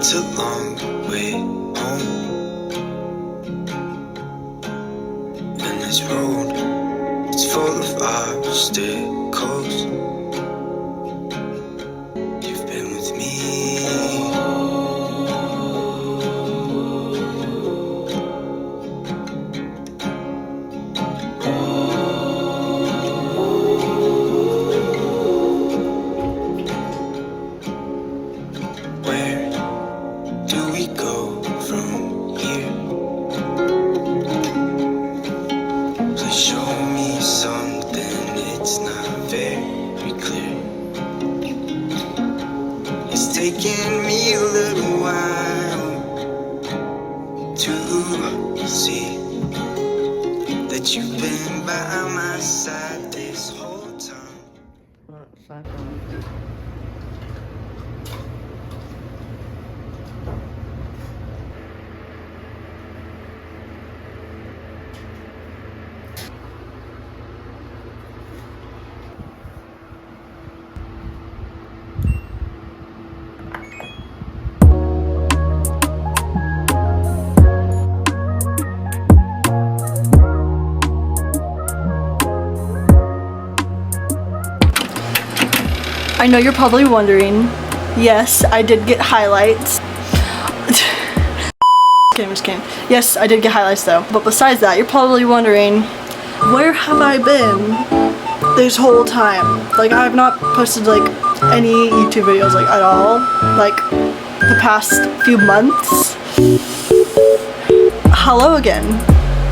It's a long way home, and this road, it's full of obstacles. You've been with me. Where do we go from here? Please show me something, it's not very clear. It's taken me a little while to see that you've been by my side this whole time. I know you're probably wondering, yes, I did get highlights. I'm just kidding. Yes, I did get highlights though. But besides that, you're probably wondering, where have I been this whole time? Like, I have not posted like any YouTube videos like at all, like the past few months. Hello again,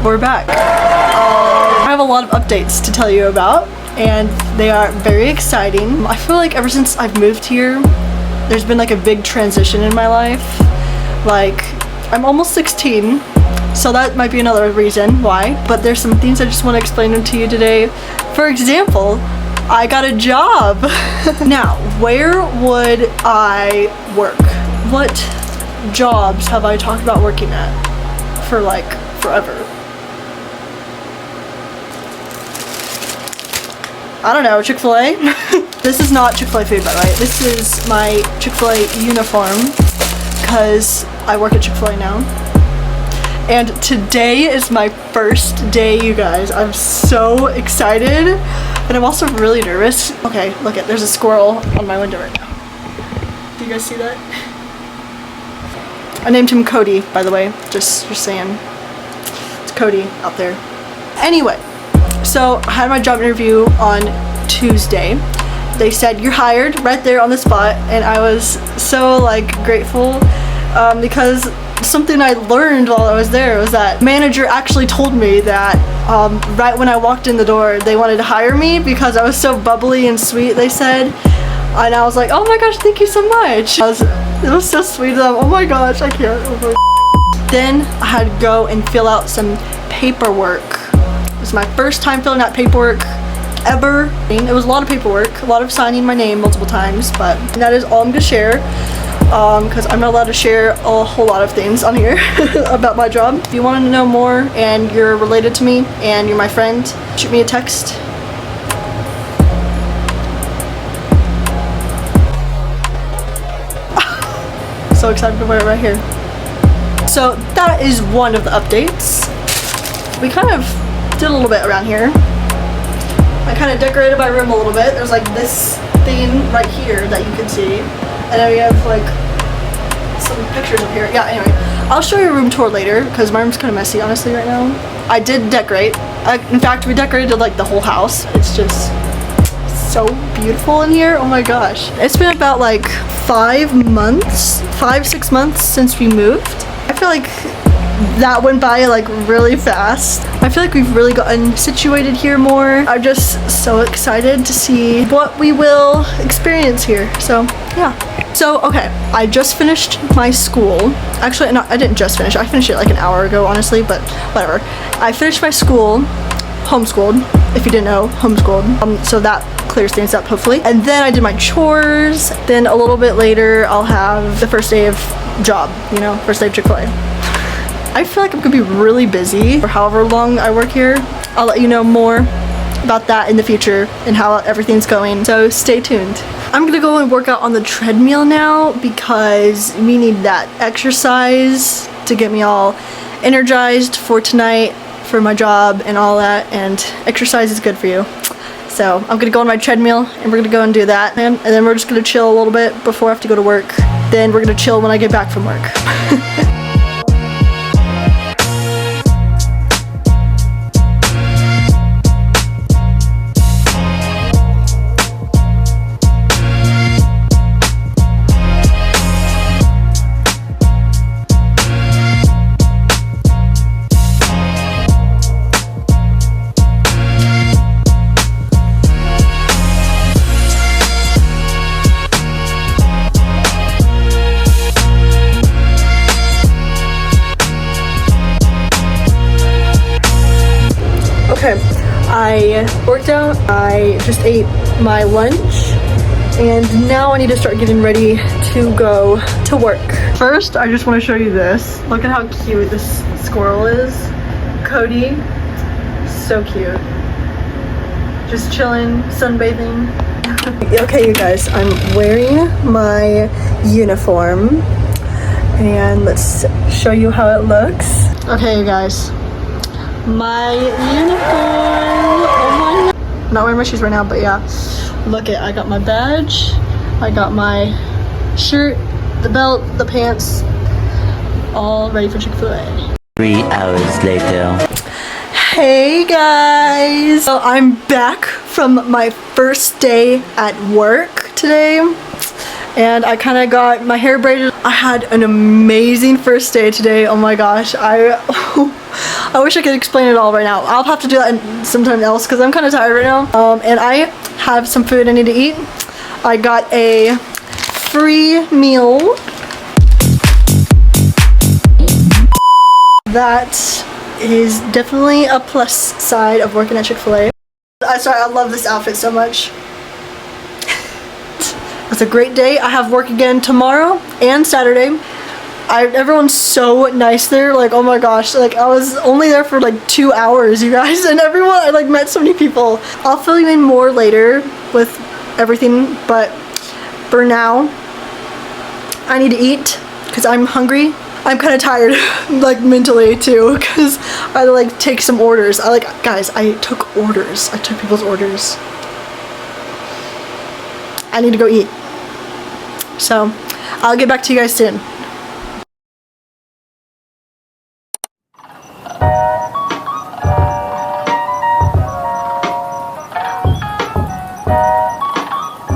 we're back. I have a lot of updates to tell you about, and they are very exciting. I feel like ever since I've moved here, there's been like a big transition in my life. Like, I'm almost 16, so that might be another reason why, but there's some things I just want to explain them to you today. For example, I got a job. Now, where would I work? What jobs have I talked about working at for like forever? I don't know, Chick-fil-A? This is not Chick-fil-A food, by the way. This is my Chick-fil-A uniform, because I work at Chick-fil-A now. And today is my first day, you guys. I'm so excited, but I'm also really nervous. Okay, look there's a squirrel on my window right now. Do you guys see that? I named him Cody, by the way, just saying. It's Cody out there. Anyway. So I had my job interview on Tuesday. They said, you're hired, right there on the spot, and I was so like grateful because something I learned while I was there was that manager actually told me that right when I walked in the door they wanted to hire me because I was so bubbly and sweet, they said, and I was like, oh my gosh, thank you so much. It was so sweet of them. Oh my gosh, I can't. Then I had to go and fill out some paperwork. It was my first time filling out paperwork ever. It was a lot of paperwork, a lot of signing my name multiple times, but that is all I'm gonna share because I'm not allowed to share a whole lot of things on here about my job. If you want to know more and you're related to me and you're my friend, shoot me a text. So excited to wear it right here. So that is one of the updates. We kind of did a little bit around here. I kind of decorated my room a little bit. There's like this thing right here that you can see, and then we have like some pictures up here. Yeah, anyway, I'll show you a room tour later because my room's kind of messy honestly right now. I did decorate. In fact, we decorated like the whole house. It's just so beautiful in here. Oh my gosh. It's been about like 5 months, 5-6 months since we moved. I feel like that went by like really fast. I feel like we've really gotten situated here more. I'm just so excited to see what we will experience here. So yeah. So okay, I just finished my school. Actually, no, I didn't just finish. I finished it like an hour ago, honestly, but whatever. I finished my school, homeschooled, if you didn't know, homeschooled. So that clears things up hopefully. And then I did my chores. Then a little bit later, I'll have the first day of job, you know, first day of Chick-fil-A. I feel like I'm gonna be really busy for however long I work here. I'll let you know more about that in the future and how everything's going, so stay tuned. I'm gonna go and work out on the treadmill now because we need that exercise to get me all energized for tonight, for my job and all that, and exercise is good for you. So I'm gonna go on my treadmill and we're gonna go and do that, and then we're just gonna chill a little bit before I have to go to work. Then we're gonna chill when I get back from work. Okay, I worked out, I just ate my lunch, and now I need to start getting ready to go to work. First, I just want to show you this. Look at how cute this squirrel is. Cody, so cute. Just chilling, sunbathing. Okay, you guys, I'm wearing my uniform, and let's show you how it looks. Okay, you guys. My uniform. Oh my God. I'm not wearing my shoes right now, but yeah. Look it, I got my badge, I got my shirt, the belt, the pants, all ready for Chick-fil-A. 3 hours later. Hey guys! So I'm back from my first day at work today, and I kind of got my hair braided. I had an amazing first day today. Oh my gosh, I wish I could explain it all right now. I'll have to do that sometime else because I'm kind of tired right now. And I have some food I need to eat. I got a free meal. That is definitely a plus side of working at Chick-fil-A. Sorry, I love this outfit so much. It's a great day. I have work again tomorrow and Saturday. Everyone's so nice there, like, oh my gosh, like, I was only there for like 2 hours, you guys, and I like met so many people. I'll fill you in more later with everything, but for now, I need to eat because I'm hungry. I'm kind of tired, like, mentally too, because I had to like take some orders. Guys, I took orders. I took people's orders. I need to go eat. So, I'll get back to you guys soon.